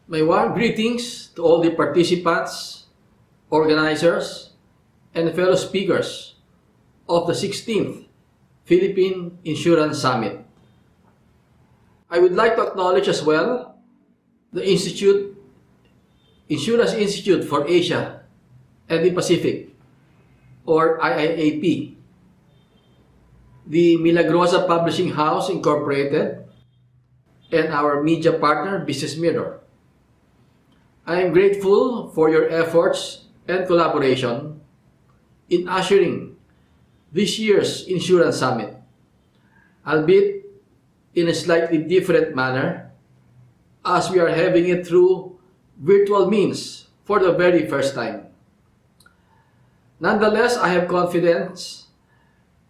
My warm greetings to all the participants, organizers, and fellow speakers of the 16th Philippine Insurance Summit. I would like to acknowledge as well the Insurance Institute for Asia and the Pacific, or IIAP, the Milagrosa Publishing House Incorporated, and our media partner, Business Mirror. I am grateful for your efforts and collaboration in ushering this year's Insurance Summit, albeit in a slightly different manner, as we are having it through virtual means for the very first time. Nonetheless, I have confidence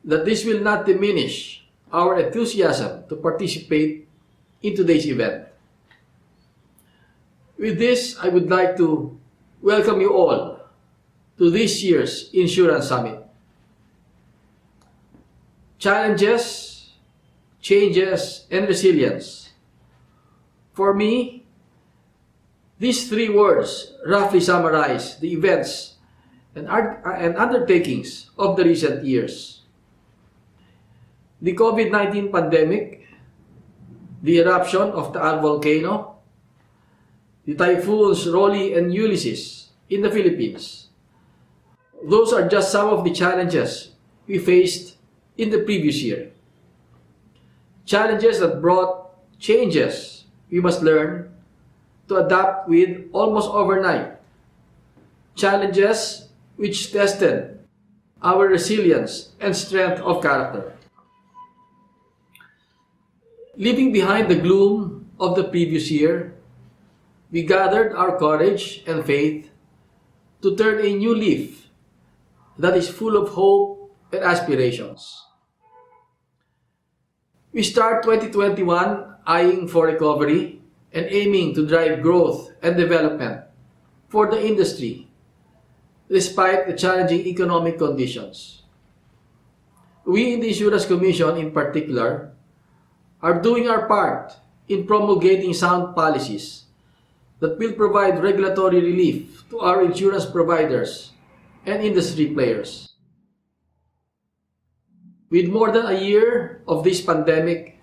that this will not diminish our enthusiasm to participate in today's event. With this, I would like to welcome you all to this year's Insurance Summit. Challenges, changes, and resilience. For me, these three words roughly summarize the events and undertakings of the recent years. The COVID-19 pandemic, the eruption of Taal volcano, the typhoons Rolly and Ulysses in the Philippines. Those are just some of the challenges we faced in the previous year. Challenges that brought changes we must learn to adapt with almost overnight. Challenges which tested our resilience and strength of character. Leaving behind the gloom of the previous year, we gathered our courage and faith to turn a new leaf that is full of hope and aspirations. We start 2021 eyeing for recovery and aiming to drive growth and development for the industry despite the challenging economic conditions. We in the Insurance Commission in particular are doing our part in promulgating sound policies that will provide regulatory relief to our insurance providers and industry players. With more than a year of this pandemic,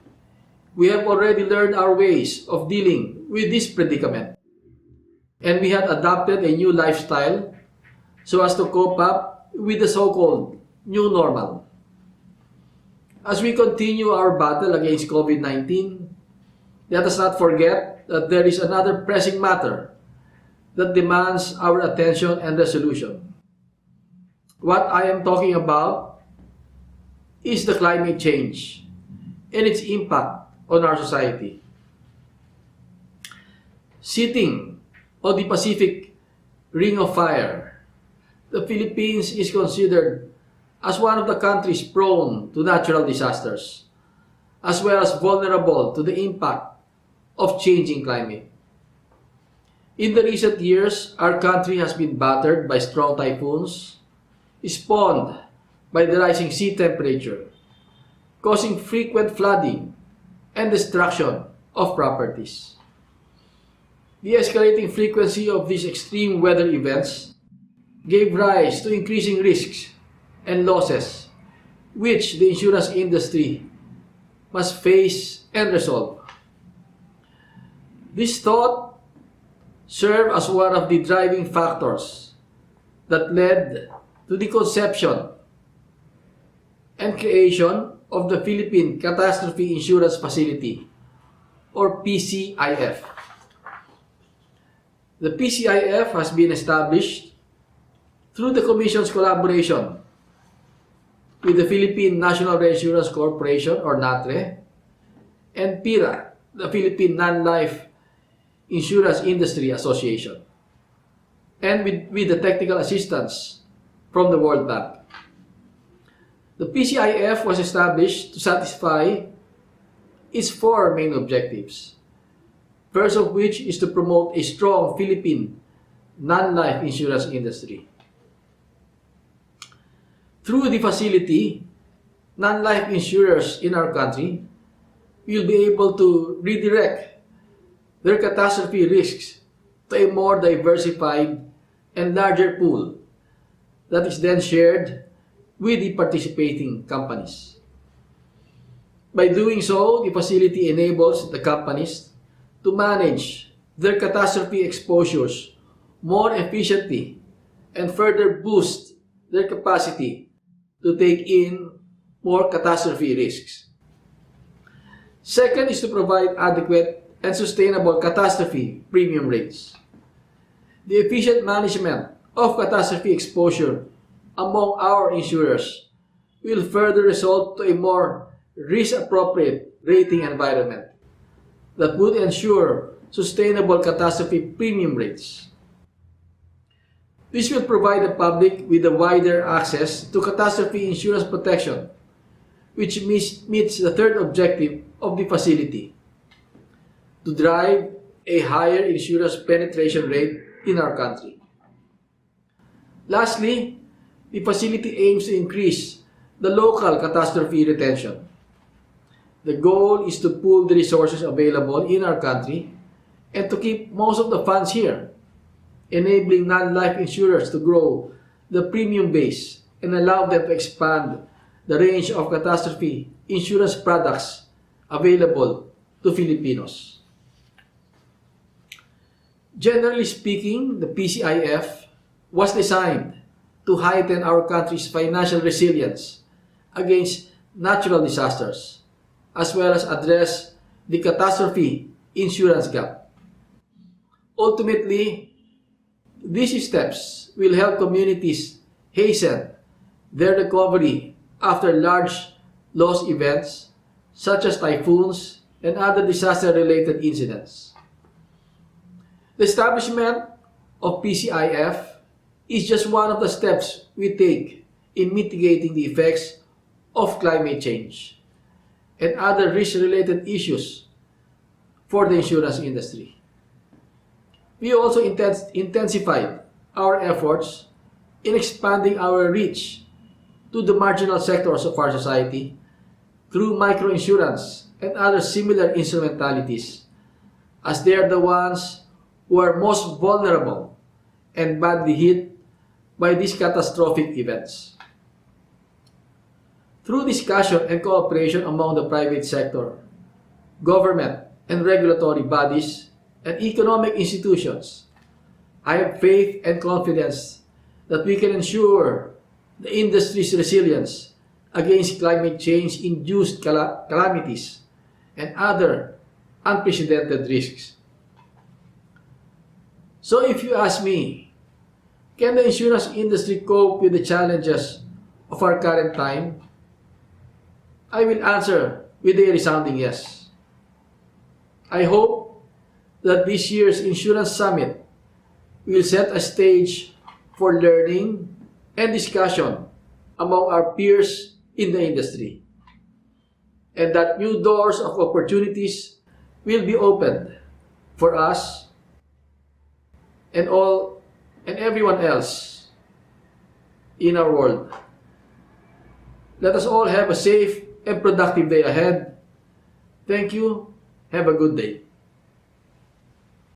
we have already learned our ways of dealing with this predicament, and we have adopted a new lifestyle so as to cope up with the so-called new normal. As we continue our battle against COVID-19, let us not forget that there is another pressing matter that demands our attention and resolution. What I am talking about is the climate change and its impact on our society. Sitting on the Pacific Ring of Fire, the Philippines is considered as one of the countries prone to natural disasters, as well as vulnerable to the impact of changing climate. In the recent years, our country has been battered by strong typhoons, spawned by the rising sea temperature, causing frequent flooding and destruction of properties. The escalating frequency of these extreme weather events gave rise to increasing risks and losses which the insurance industry must face and resolve. This thought served as one of the driving factors that led to the conception and creation of the Philippine Catastrophe Insurance Facility, or PCIF. The PCIF has been established through the Commission's collaboration with the Philippine National Reinsurance Corporation, or NATRE, and PIRA, the Philippine Non-Life Insurance Industry Association, and with the technical assistance from the World Bank. The PCIF was established to satisfy its four main objectives, first of which is to promote a strong Philippine non-life insurance industry. Through the facility, non-life insurers in our country will be able to redirect their catastrophe risks to a more diversified and larger pool that is then shared with the participating companies. By doing so, the facility enables the companies to manage their catastrophe exposures more efficiently and further boost their capacity to take in more catastrophe risks. Second is to provide adequate and sustainable catastrophe premium rates. The efficient management of catastrophe exposure among our insurers will further result to a more risk-appropriate rating environment that would ensure sustainable catastrophe premium rates. This will provide the public with a wider access to catastrophe insurance protection, which meets the third objective of the facility, to drive a higher insurance penetration rate in our country. Lastly, the facility aims to increase the local catastrophe retention. The goal is to pool the resources available in our country and to keep most of the funds here, enabling non-life insurers to grow the premium base and allow them to expand the range of catastrophe insurance products available to Filipinos. Generally speaking, the PCIF was designed to heighten our country's financial resilience against natural disasters, as well as address the catastrophe insurance gap. Ultimately, these steps will help communities hasten their recovery after large loss events such as typhoons and other disaster-related incidents. The establishment of PCIF is just one of the steps we take in mitigating the effects of climate change and other risk-related issues for the insurance industry. We also intensified our efforts in expanding our reach to the marginal sectors of our society through microinsurance and other similar instrumentalities, as they are the ones who are most vulnerable and badly hit by these catastrophic events. Through discussion and cooperation among the private sector, government and regulatory bodies, and economic institutions, I have faith and confidence that we can ensure the industry's resilience against climate change-induced calamities and other unprecedented risks. So if you ask me, can the insurance industry cope with the challenges of our current time? I will answer with a resounding yes. I hope that this year's Insurance Summit will set a stage for learning and discussion among our peers in the industry, and that new doors of opportunities will be opened for us and everyone else in our world. Let us all have a safe and productive day ahead. Thank you. Have a good day.